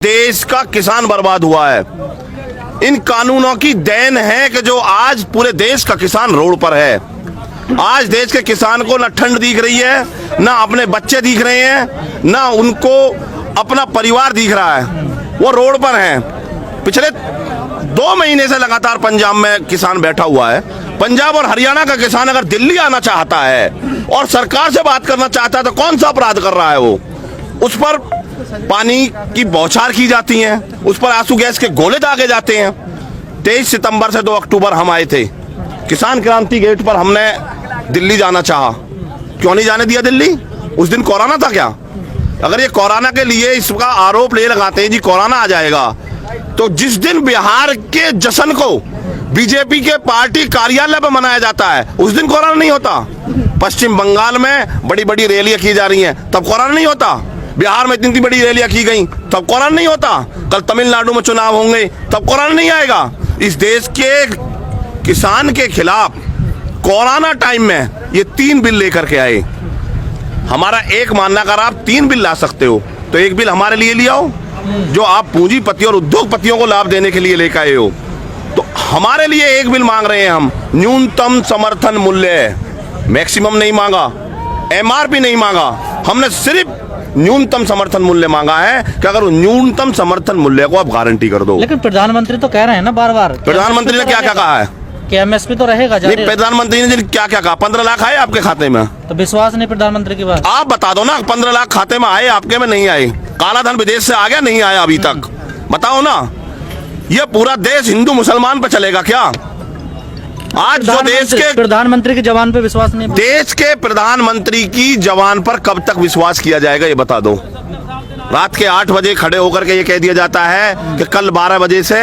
देश का किसान बर्बाद हुआ है। इन कानूनों की देन है कि जो आज पूरे देश का किसान रोड पर है। आज देश के किसान को ना ठंड दिख रही है, ना अपने बच्चे दिख रहे हैं, ना उनको अपना परिवार दिख रहा है, वो रोड पर हैं। पिछले 2 महीने से लगातार पंजाब में किसान बैठा हुआ है। पंजाब और हरियाणा का किसान अगर दिल्ली आना चाहता है और सरकार से बात करना चाहता है तो कौन सा अपराध कर रहा है वो? उस पर पानी की बौछार की जाती है, उस पर आंसू गैस के गोले दागे जाते हैं। 23 सितंबर से 2 अक्टूबर हम आए थे, किसान क्रांति गेट पर हमने दिल्ली जाना चाहा। क्यों नहीं जाने दिया दिल्ली? उस दिन कोरोना था क्या? अगर ये कोरोना के लिए इसका आरोप ले लगाते हैं जी कोरोना आ जाएगा, तो जिस दिन बिहार के जश्न को बीजेपी के पार्टी कार्यालय पर मनाया जाता है उस दिन कोरोना नहीं होता। पश्चिम बंगाल में बड़ी बड़ी रैलियां की जा रही हैं तब कोरोना नहीं होता। बिहार में इतनी बड़ी रैलियां की गई तब कोरोना नहीं होता। कल तमिलनाडु में चुनाव होंगे तब कोरोना नहीं आएगा। इस देश के किसान के खिलाफ कोरोना टाइम में ये 3 बिल लेकर के आए। हमारा एक मानना, अगर आप 3 बिल ला सकते हो तो एक बिल हमारे लिए ले आओ जो आप पूंजीपतियों और उद्योगपतियों को लाभ देने के लिए लेकर आए हो। तो हमारे लिए एक बिल मांग रहे हैं हम, न्यूनतम समर्थन मूल्य। मैक्सिमम नहीं मांगा, MRP नहीं मांगा, हमने सिर्फ न्यूनतम समर्थन मूल्य मांगा है कि अगर न्यूनतम समर्थन मूल्य को आप गारंटी कर दो। लेकिन प्रधानमंत्री तो कह रहे हैं ना बार बार, प्रधानमंत्री ने क्या क्या कहा है कि MSP तो रहेगा। नहीं, प्रधानमंत्री ने क्या क्या कहा? 15 लाख आए आपके खाते में? तो विश्वास नहीं प्रधानमंत्री की बात। आप बता दो ना, 15 लाख खाते में आए, आपके में नहीं आए? काला धन विदेश से आ गया, नहीं आया अभी तक? बताओ ना। ये पूरा देश हिंदू मुसलमान पे चलेगा क्या? आज जो देश के प्रधानमंत्री की जवान पे विश्वास नहीं, देश के प्रधानमंत्री की जवान पर कब तक विश्वास किया जाएगा ये बता दो। रात के 8 बजे खड़े होकर के ये कह दिया जाता है कि कल 12 बजे से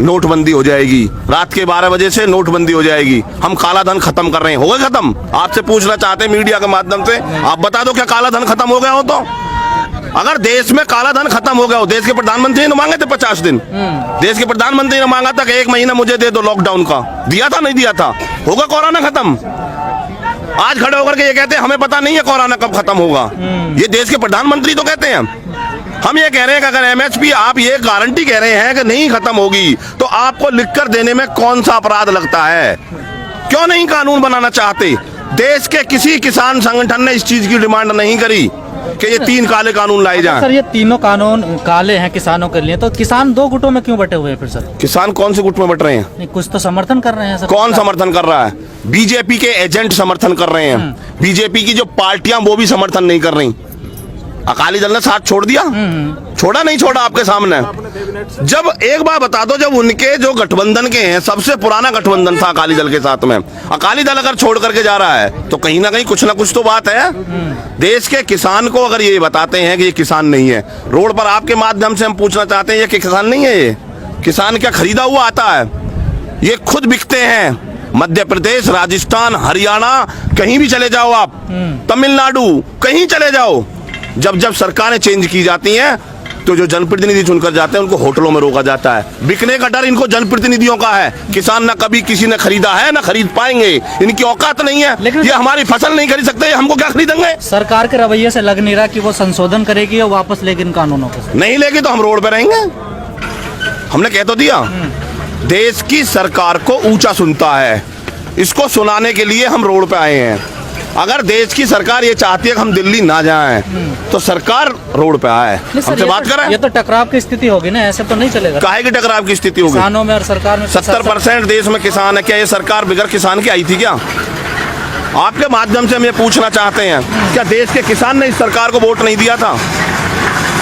नोटबंदी हो जाएगी, रात के 12 बजे से नोटबंदी हो जाएगी, हम काला धन खत्म कर रहे हैं। हो गया खत्म? आपसे पूछना चाहते हैं मीडिया के माध्यम से, आप बता दो क्या काला धन खत्म हो गया हो? तो अगर देश में काला धन खत्म हो गया हो, देश के प्रधानमंत्री ने मांगे थे 50 दिन, देश के प्रधानमंत्री ने मांगा था कि 1 महीना मुझे दे दो लॉकडाउन का, दिया था नहीं दिया था? होगा कोरोना खत्म? आज खड़े होकर के ये कहते हैं हमें पता नहीं है कोरोना कब खत्म होगा। ये देश के प्रधानमंत्री तो कहते हैं। हम ये कह रहे हैं कि अगर MSP आप ये गारंटी कह रहे हैं कि नहीं खत्म होगी तो आपको लिखकर देने में कौन सा अपराध लगता है? क्यों नहीं कानून बनाना चाहते? देश के किसी किसान संगठन ने इस चीज की डिमांड नहीं करी कि ये 3 काले कानून लाए जाएं। सर ये तीनों कानून काले हैं किसानों के लिए, तो किसान 2 गुटों में क्यों बटे हुए हैं फिर सर? किसान कौन से गुट में बट रहे हैं? नहीं, कुछ तो समर्थन कर रहे हैं सर। कौन समर्थन कर रहा है? बीजेपी के एजेंट समर्थन कर रहे हैं। बीजेपी की जो पार्टियां वो भी समर्थन नहीं कर रही। अकाली दल ने साथ छोड़ दिया? छोड़ा नहीं छोड़ा आपके सामने। जब एक बार बता दो, जब उनके जो गठबंधन के हैं, सबसे पुराना गठबंधन था अकाली दल के साथ में, अकाली दल अगर छोड़ करके जा रहा है तो कहीं ना कहीं कुछ ना कुछ तो बात है। देश के किसान को अगर ये बताते हैं कि ये किसान नहीं है, रोड पर आपके माध्यम से हम पूछना चाहते हैं ये किसान नहीं है? ये किसान क्या खरीदा हुआ आता है? ये खुद बिकते हैं। मध्य प्रदेश, राजस्थान, हरियाणा, कहीं भी चले जाओ आप, तमिलनाडु, कहीं चले जाओ, जब जब सरकारें चेंज की जाती हैं तो जो जनप्रतिनिधि चुनकर जाते हैं उनको होटलों में रोका जाता है। बिकने का डर इनको जनप्रतिनिधियों का है। किसान ना कभी किसी ने खरीदा है ना खरीद पाएंगे, इनकी औकात नहीं है। लेकिन ये हमारी फसल नहीं खरीद सकते, हमको क्या खरीदेंगे? सरकार के रवैये से लग नहीं रहा कि वो संशोधन करेगी और वापस लेगी इन कानूनों को। नहीं लेगी तो हम रोड पे रहेंगे। हमने कह तो दिया, देश की सरकार को ऊंचा सुनता है, इसको सुनाने के लिए हम रोड पे आए हैं। अगर देश की सरकार ये चाहती है कि हम दिल्ली ना जाएं तो सरकार रोड पे आए, हमसे बात करें। ये तो टकराव की स्थिति होगी ना, ऐसे तो नहीं चलेगा। काहे की टकराव की स्थिति होगी? किसानों में और सरकार में 70% देश में किसान है। क्या ये सरकार बिगड़ किसान की आई थी क्या? आपके माध्यम से हम ये पूछना चाहते हैं, क्या देश के किसान ने इस सरकार को वोट नहीं दिया था?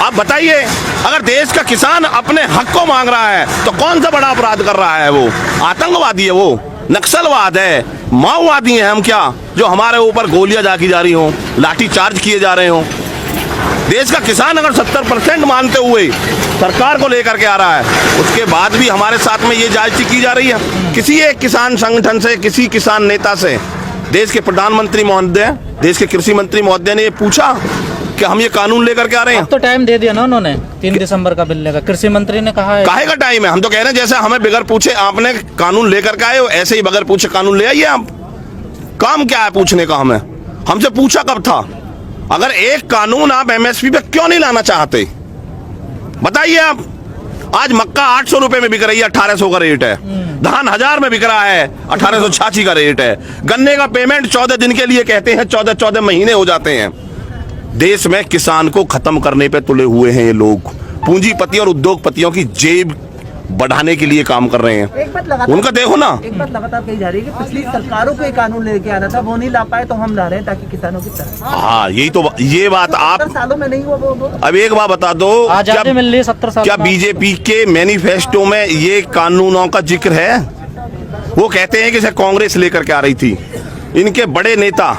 आप बताइए, अगर देश का किसान अपने हक को मांग रहा है तो कौन सा बड़ा अपराध कर रहा है? वो आतंकवादी है, वो नक्सलवाद है, माओवादी हैं हम क्या, जो हमारे ऊपर गोलियां दागी जा रही हो, लाठी चार्ज किए जा रहे हो? देश का किसान अगर 70% मानते हुए सरकार को लेकर के आ रहा है, उसके बाद भी हमारे साथ में ये जायज़ी की जा रही है। किसी एक किसान संगठन से, किसी किसान नेता से देश के प्रधानमंत्री महोदय, देश के कृषि मंत्री महोदय ने ये पूछा कि हम ये कानून लेकर के आ रहे हैं? तो टाइम दे दिया ना उन्होंने, 3 दिसंबर का बिल लेकर। कृषि मंत्री ने कहा है। काहे का टाइम है? हम तो कह रहे हैं जैसे हमें बगैर पूछे आपने कानून लेकर के आए हो, ऐसे ही बगैर पूछे कानून ले आइए आप। काम क्या है पूछने का? हमें हमसे पूछा कब था? अगर एक कानून आप MSP पे क्यों नहीं लाना चाहते? बताइए आप, आज मक्का 800 रुपए में बिक रही है, 1800 का रेट है। धान 1000 में बिक रहा है, 1886 का रेट है। गन्ने का पेमेंट 14 दिन के लिए कहते हैं, 14 महीने हो जाते हैं। देश में किसान को खत्म करने पे तुले हुए हैं ये लोग। पूंजीपति और उद्योगपतियों की जेब बढ़ाने के लिए काम कर रहे हैं। एक बात लगातार उनका देखो ना, एक बात लगातार कही जा रही है कि पिछली सरकारों को ये कानून लेके आना था, वो नहीं ला पाए, तो हम ला रहे हैं ताकि किसानों की तरह। हाँ यही तो, ये बात आप 70 सालों में नहीं हुआ वो। अब एक बात बता दो, आजादी मिल रही है 70 साल क्या बाद। बीजेपी के मैनिफेस्टो में ये कानूनों का जिक्र है? वो कहते हैं कि इसे कांग्रेस लेकर के आ रही थी। इनके बड़े नेता,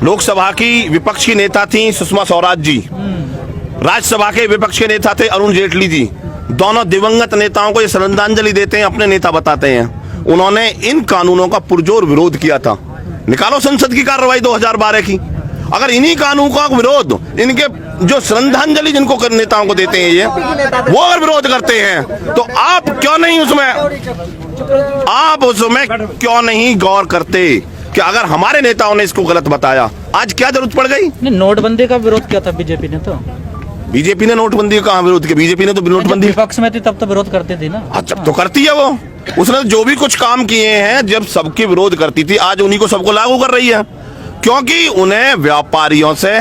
लोकसभा की विपक्ष की नेता थी सुषमा स्वराज जी, राज्यसभा के विपक्ष के नेता थे अरुण जेटली जी। दोनों दिवंगत नेताओं को ये श्रद्धांजलि देते हैं, अपने नेता बताते हैं। उन्होंने इन कानूनों का पुरजोर विरोध किया था। निकालो संसद की कार्रवाई 2012 की। अगर इन्हीं कानून का विरोध, इनके जो श्रद्धांजलि जिनको नेताओं को देते हैं ये, वो अगर विरोध करते हैं, तो आप क्यों नहीं क्यों नहीं गौर करते कि अगर हमारे नेताओं ने इसको गलत बताया, आज क्या जरूरत पड़ गई? नहीं, नोटबंदी का विरोध किया था बीजेपी ने। तो बीजेपी ने नोटबंदी का कहाँ विरोध किया? बीजेपी ने तो नोटबंदी विपक्ष में थी तब तो विरोध करती थी ना। जब तो करती है वो, उसने जो भी कुछ काम किए हैं जब सबके विरोध करती थी, आज उन्हीं को सबको लागू कर रही है। क्योंकि उन्हें व्यापारियों से,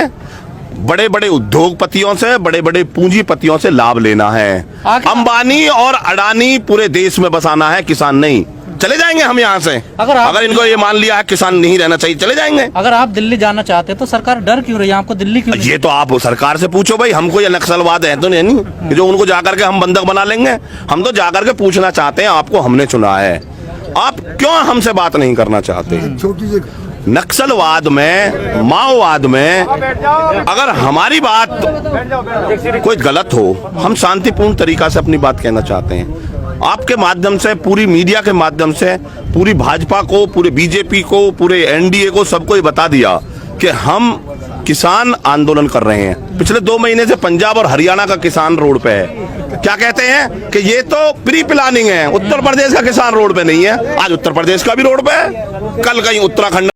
बड़े बड़े उद्योगपतियों से, बड़े बड़े पूंजीपतियों से लाभ लेना है। अंबानी और अडानी पूरे देश में बसाना है, किसान नहीं। चले जाएंगे हम यहाँ से, अगर इनको ये मान लिया है किसान नहीं रहना चाहिए, चले जाएंगे। अगर आप दिल्ली जाना चाहते हैं तो सरकार डर क्यों रही है आपको? दिल्ली क्यों? ये तो आप सरकार से पूछो भाई। हमको ये नक्सलवाद है तो नहीं जो उनको जाकर के हम बंधक बना लेंगे। हम तो जाकर के पूछना चाहते हैं, आपको हमने चुना है, आप क्यों हमसे बात नहीं करना चाहते? नक्सलवाद में, माओवाद में अगर हमारी बात कोई गलत हो, हम शांतिपूर्ण तरीका से अपनी बात कहना चाहते हैं। आपके माध्यम से, पूरी मीडिया के माध्यम से, पूरी भाजपा को, पूरे बीजेपी को, पूरे एनडीए को, सबको ये बता दिया कि हम किसान आंदोलन कर रहे हैं। पिछले 2 महीने से पंजाब और हरियाणा का किसान रोड पे है। क्या कहते हैं कि ये तो प्री प्लानिंग है, उत्तर प्रदेश का किसान रोड पे नहीं है। आज उत्तर प्रदेश का भी रोड पे है, कल कहीं उत्तराखंड